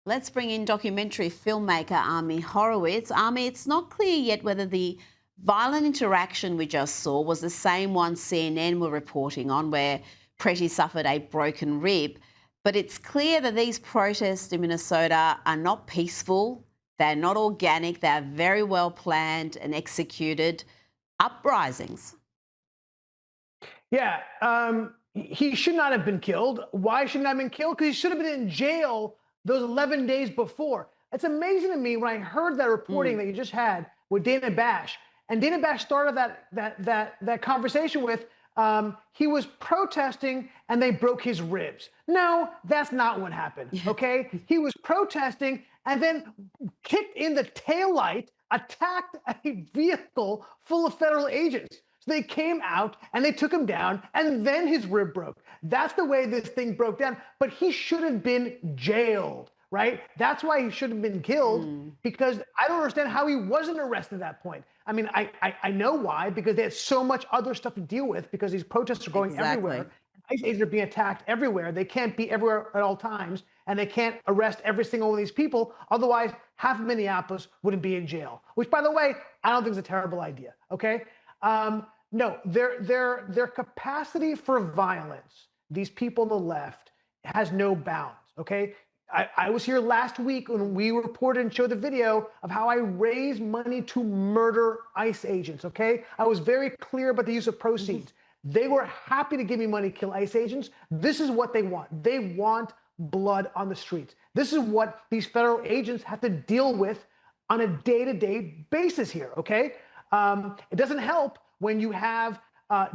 Let's bring in documentary filmmaker Ami Horowitz. Ami, it's not clear yet whether the violent interaction we just saw was the same one CNN were reporting on, where Pretty suffered a broken rib. But it's clear that these protests in Minnesota are not peaceful, they're not organic, they're very well planned and executed uprisings. Yeah, he should not have been killed. Why should not have been killed? Because he should have been in jail those 11 days before. It's amazing to me when I heard that reporting that you just had with Dana Bash, and Dana Bash started that conversation with he was protesting and they broke his ribs. No, that's not what happened. Okay, he was protesting and then kicked in the taillight, attacked a vehicle full of federal agents. So they came out and they took him down, and then his rib broke. That's the way this thing broke down. But he should have been jailed, right? That's why he should have been killed, because I don't understand how he wasn't arrested at that point. I mean, I know why, because they had so much other stuff to deal with, because these protests are going everywhere. ICE agents are being attacked everywhere. They can't be everywhere at all times, and they can't arrest every single one of these people. Otherwise, half of Minneapolis wouldn't be in jail, which, by the way, I don't think is a terrible idea, okay? No, their capacity for violence, these people on the left, has no bounds, okay? I was here last week when we reported and showed the video of how I raised money to murder ICE agents, okay? I was very clear about the use of proceeds. They were happy to give me money to kill ICE agents. This is what they want. They want blood on the streets. This is what these federal agents have to deal with on a day-to-day basis here, okay? It doesn't help when you have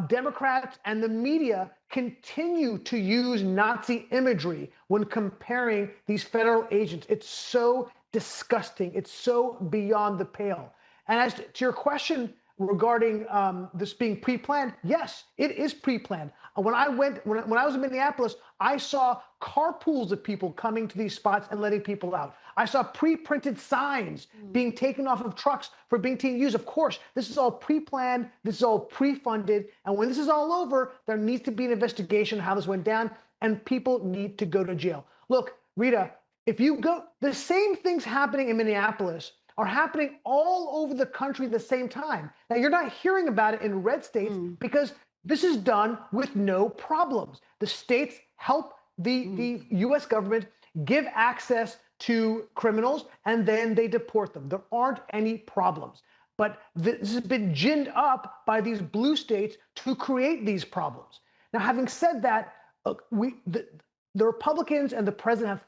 Democrats and the media continue to use Nazi imagery when comparing these federal agents. It's so disgusting. It's so beyond the pale. And as to your question regarding this being pre-planned, yes, it is pre-planned. When I was in Minneapolis, I saw carpools of people coming to these spots and letting people out. I saw pre-printed signs being taken off of trucks for being used. Of course, this is all pre-planned, this is all pre-funded, and when this is all over, there needs to be an investigation of how this went down, and people need to go to jail. Look, Rita, if you go, the same things happening in Minneapolis are happening all over the country at the same time. Now, you're not hearing about it in red states because this is done with no problems. The states help the U.S. government give access to criminals, and then they deport them. There aren't any problems. But this has been ginned up by these blue states to create these problems. Now, having said that, the Republicans and the president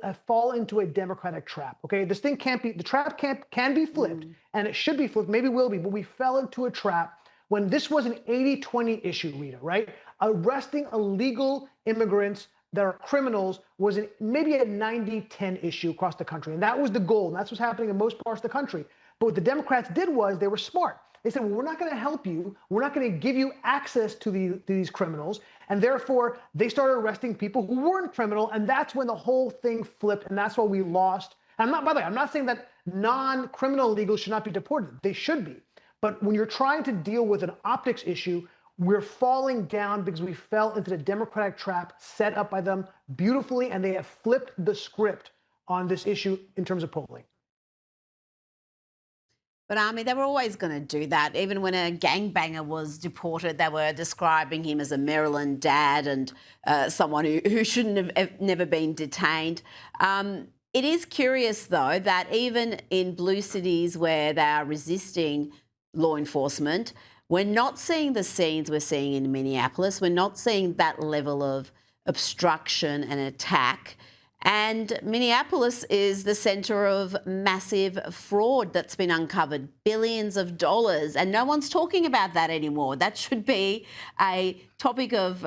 have fallen into a Democratic trap. Okay, this thing can't be, the trap can be flipped, and it should be flipped, maybe will be, but we fell into a trap when this was an 80-20 issue, Rita, right? Arresting illegal immigrants that are criminals was maybe a 90-10 issue across the country. And that was the goal. And that's what's happening in most parts of the country. But what the Democrats did was they were smart. They said, well, we're not going to help you. We're not going to give you access to these criminals. And therefore, they started arresting people who weren't criminal. And that's when the whole thing flipped. And that's why we lost. And by the way, I'm not saying that non-criminal illegals should not be deported. They should be. But when you're trying to deal with an optics issue, we're falling down because we fell into the Democratic trap set up by them beautifully, and they have flipped the script on this issue in terms of polling. But Ami, they were always going to do that. Even when a gangbanger was deported, they were describing him as a Maryland dad and someone who shouldn't have never been detained. It is curious, though, that even in blue cities where they are resisting law enforcement, we're not seeing the scenes we're seeing in Minneapolis. We're not seeing that level of obstruction and attack. And Minneapolis is the centre of massive fraud that's been uncovered, billions of dollars, and no one's talking about that anymore. That should be a topic of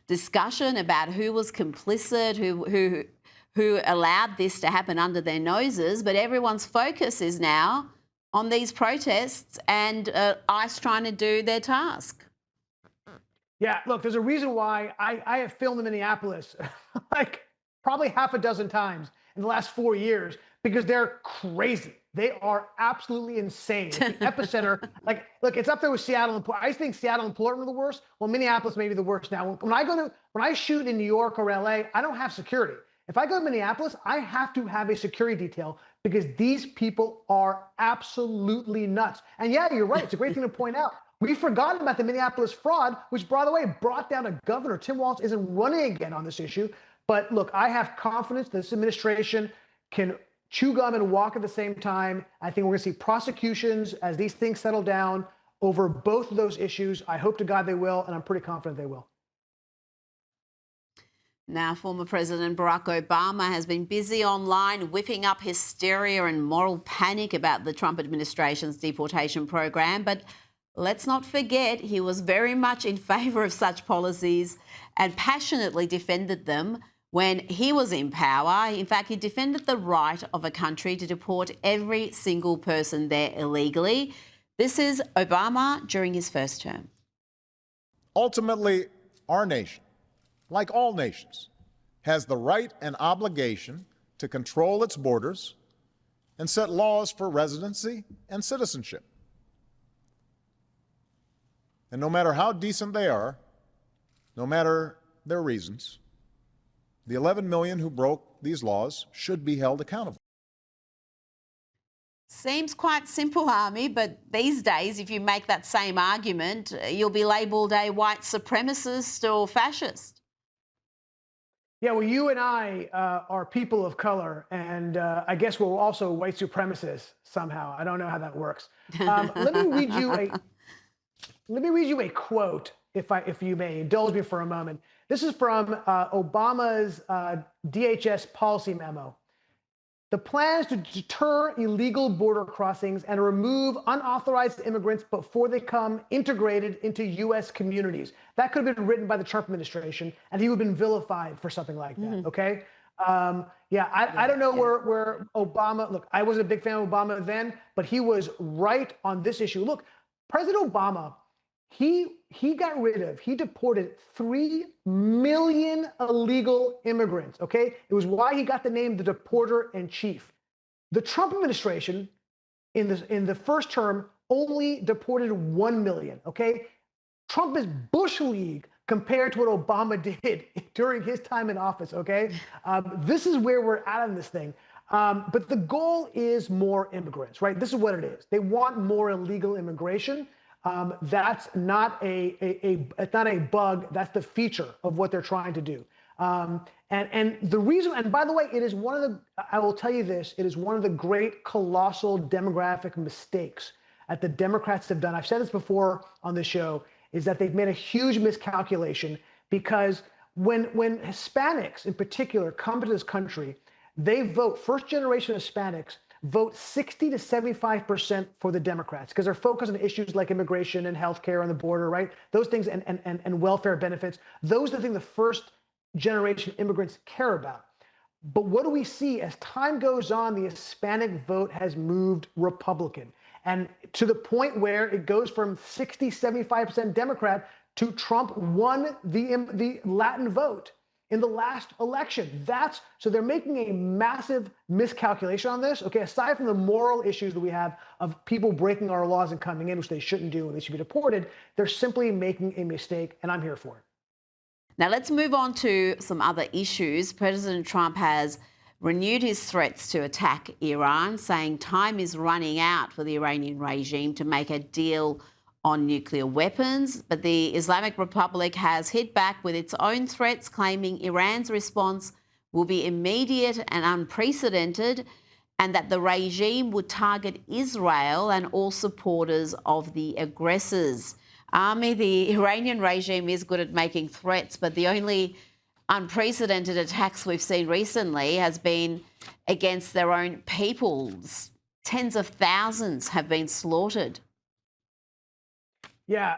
discussion about who was complicit, who allowed this to happen under their noses. But everyone's focus is now on these protests and ICE trying to do their task. Yeah, look, there's a reason why I have filmed in Minneapolis like probably half a dozen times in the last 4 years, because they're crazy. They are absolutely insane. It's the epicenter. Like, look, it's up there with Seattle and Portland. I think Seattle and Portland are the worst. Well, Minneapolis may be the worst now. When I shoot in New York or LA, I don't have security. If I go to Minneapolis, I have to have a security detail because these people are absolutely nuts. And yeah, you're right. It's a great thing to point out. We've forgotten about the Minneapolis fraud, which, by the way, brought down a governor. Tim Walz isn't running again on this issue. But look, I have confidence this administration can chew gum and walk at the same time. I think we're going to see prosecutions as these things settle down over both of those issues. I hope to God they will, and I'm pretty confident they will. Now, former President Barack Obama has been busy online whipping up hysteria and moral panic about the Trump administration's deportation program. But let's not forget, he was very much in favour of such policies and passionately defended them when he was in power. In fact, he defended the right of a country to deport every single person there illegally. This is Obama during his first term. Ultimately, our nation, like all nations, has the right and obligation to control its borders and set laws for residency and citizenship. And no matter how decent they are, no matter their reasons, the 11 million who broke these laws should be held accountable. Seems quite simple, Ami, but these days, if you make that same argument, you'll be labelled a white supremacist or fascist. Yeah, well, you and I are people of color, and I guess we're also white supremacists somehow. I don't know how that works. Let me read you a quote, if you may indulge me for a moment. This is from Obama's DHS policy memo. The plans to deter illegal border crossings and remove unauthorized immigrants before they become integrated into U.S. communities. That could have been written by the Trump administration, and he would have been vilified for something like that, okay? I don't know where Obama, look, I wasn't a big fan of Obama then, but he was right on this issue. Look, President Obama, he deported 3 million illegal immigrants, okay? It was why he got the name the deporter in chief. The Trump administration in the first term only deported 1 million, okay? Trump is Bush League compared to what Obama did during his time in office, okay? This is where we're at on this thing. But the goal is more immigrants, right? This is what it is. They want more illegal immigration. That's not it's not a bug. That's the feature of what they're trying to do. And the reason, and by the way, it is one of the, I will tell you this, it is one of the great colossal demographic mistakes that the Democrats have done. I've said this before on the show, is that they've made a huge miscalculation because when Hispanics in particular come to this country, they vote, first generation Hispanics vote 60 to 75% for the Democrats because they're focused on issues like immigration and healthcare on the border, right? Those things and welfare benefits. Those are the things the first generation immigrants care about. But what do we see? As time goes on, the Hispanic vote has moved Republican. And to the point where it goes from 60, 75% Democrat to Trump won the Latin vote in the last election. So they're making a massive miscalculation on this. Okay, aside from the moral issues that we have of people breaking our laws and coming in, which they shouldn't do and they should be deported, they're simply making a mistake, and I'm here for it. Now let's move on to some other issues. President Trump has renewed his threats to attack Iran, saying time is running out for the Iranian regime to make a deal on nuclear weapons. But the Islamic Republic has hit back with its own threats, claiming Iran's response will be immediate and unprecedented, and that the regime would target Israel and all supporters of the aggressors. Ami, the Iranian regime is good at making threats, but the only unprecedented attacks we've seen recently has been against their own peoples. Tens of thousands have been slaughtered. Yeah,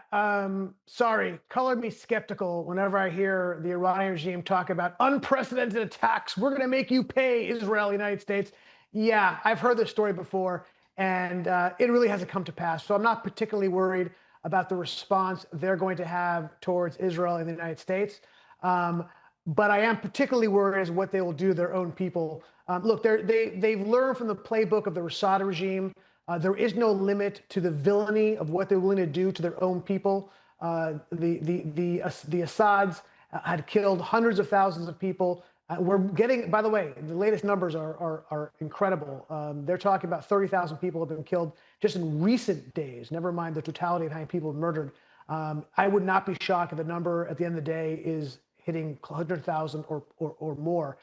sorry, color me skeptical whenever I hear the Iranian regime talk about unprecedented attacks. We're going to make you pay, Israel, United States. Yeah, I've heard this story before, and it really hasn't come to pass. So I'm not particularly worried about the response they're going to have towards Israel and the United States. But I am particularly worried as what they will do to their own people. Look, they've learned from the playbook of the Assad regime. There is no limit to the villainy of what they're willing to do to their own people. The Assads had killed hundreds of thousands of people. We're getting, by the way, the latest numbers are incredible. They're talking about 30,000 people have been killed just in recent days, never mind the totality of how many people have murdered. I would not be shocked if the number at the end of the day is hitting 100,000 or more.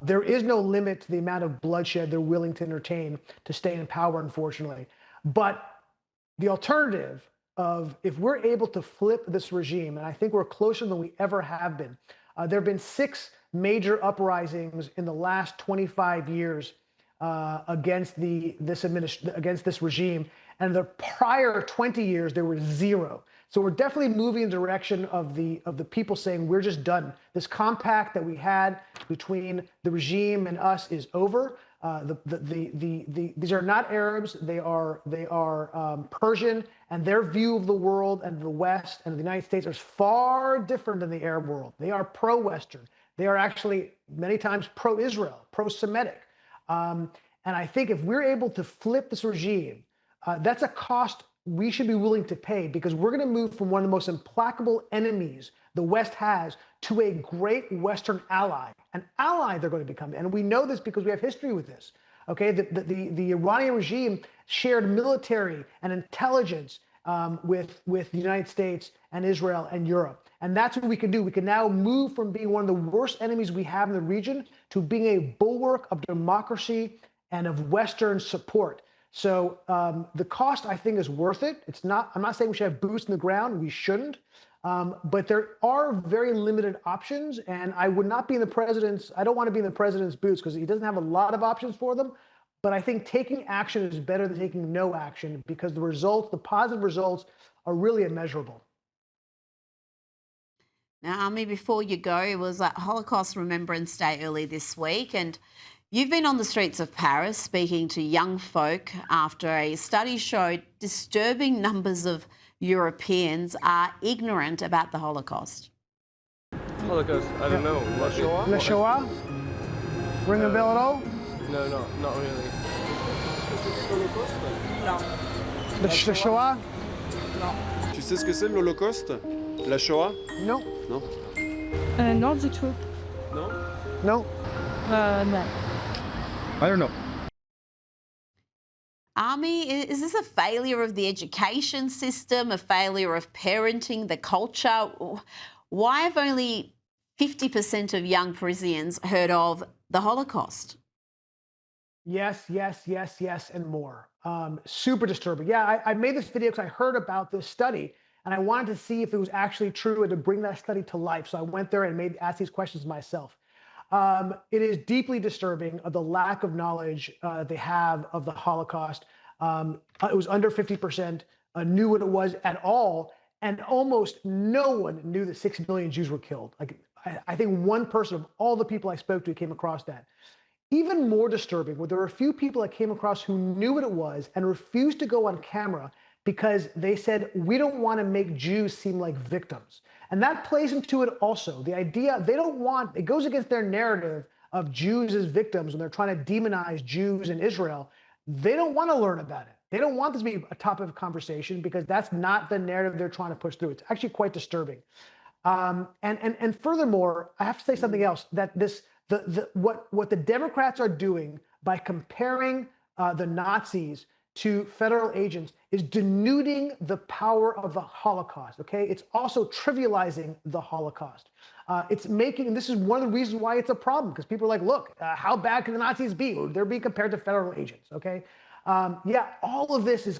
There is no limit to the amount of bloodshed they're willing to entertain to stay in power, unfortunately. But the alternative of, if we're able to flip this regime, and I think we're closer than we ever have been, there have been 6 major uprisings in the last 25 years against this regime, and the prior 20 years there were 0. So we're definitely moving in the direction of the people saying we're just done. This compact that we had between the regime and us is over. These are not Arabs. They are Persian, and their view of the world and the West and the United States is far different than the Arab world. They are pro-Western. They are actually many times pro-Israel, pro-Semitic. And I think if we're able to flip this regime, that's a cost we should be willing to pay, because we're going to move from one of the most implacable enemies the West has to a great Western ally, an ally they're going to become. And we know this because we have history with this. Okay, the Iranian regime shared military and intelligence with the United States and Israel and Europe. And that's what we can do. We can now move from being one of the worst enemies we have in the region to being a bulwark of democracy and of Western support. So the cost, I think, is worth it. I'm not saying we should have boots in the ground. We shouldn't. But there are very limited options. And I would not be in I don't want to be in the president's boots, because he doesn't have a lot of options for them. But I think taking action is better than taking no action, because the positive results are really immeasurable. Now, Ami, before you go, it was Holocaust Remembrance Day early this week, and you've been on the streets of Paris speaking to young folk after a study showed disturbing numbers of Europeans are ignorant about the Holocaust. Holocaust, I don't know. The Shoah? Ring a bell at all? No, not really. Non. The Shoah? Non. Tu sais ce que c'est l'Holocauste? La Shoah? No. Non? Non du tout. Non? No. Non. I don't know. Ami, is this a failure of the education system, a failure of parenting, the culture? Why have only 50% of young Parisians heard of the Holocaust? Yes, and more. Super disturbing. Yeah, I made this video because I heard about this study, and I wanted to see if it was actually true and to bring that study to life. So I went there and asked these questions myself. It is deeply disturbing the lack of knowledge they have of the Holocaust. It was under 50% knew what it was at all, and almost no one knew that 6 million Jews were killed. Like, I think one person of all the people I spoke to came across that. Even more disturbing, there were a few people I came across who knew what it was and refused to go on camera because they said, we don't want to make Jews seem like victims. And that plays into it also. The idea, it goes against their narrative of Jews as victims when they're trying to demonize Jews in Israel. They don't want to learn about it. They don't want this to be a topic of conversation, because that's not the narrative they're trying to push through. It's actually quite disturbing. And furthermore, I have to say something else, that what the Democrats are doing by comparing the Nazis to federal agents is denuding the power of the Holocaust, okay? It's also trivializing the Holocaust. And this is one of the reasons why it's a problem, because people are like, look, how bad can the Nazis be? They're being compared to federal agents, okay? All of this is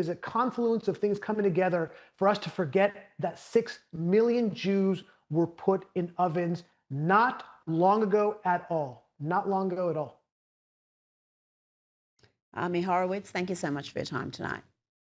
a confluence of things coming together for us to forget that 6 million Jews were put in ovens not long ago at all. Not long ago at all. Ami Horowitz, thank you so much for your time tonight.